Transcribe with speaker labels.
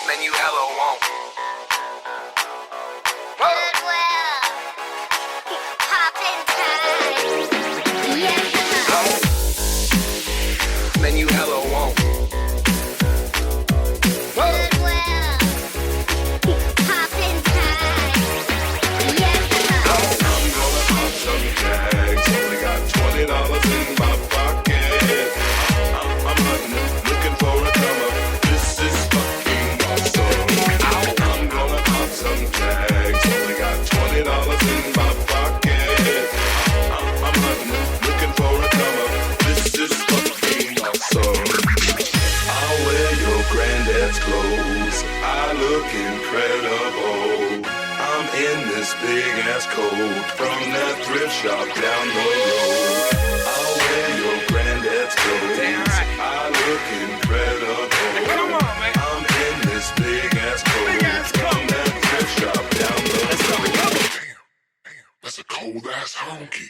Speaker 1: Man, you hella won't.
Speaker 2: Goodwill. Poppin' tags. Yeah.
Speaker 1: Man, you hella won't.
Speaker 2: Goodwill. Poppin' tags. Yeah.
Speaker 3: I'm gonna pop some tags. Only got $20 in my pocket. I'm hunting, looking for a come up. This is fucking awesome. I'm gonna pop some tags. Only got $20 in my pocket. I'm hunting, looking for a come up. This is fucking awesome. I'll wear your granddad's clothes. I look incredible. I'm in this big ass coat from that thrift shop down the road. I'll wear your granddad's clothes.
Speaker 1: Damn right.
Speaker 3: I look incredible.
Speaker 1: Come on, man.
Speaker 3: I'm in this big ass coat from that thrift shop down the road. Damn, that's a cold ass honky.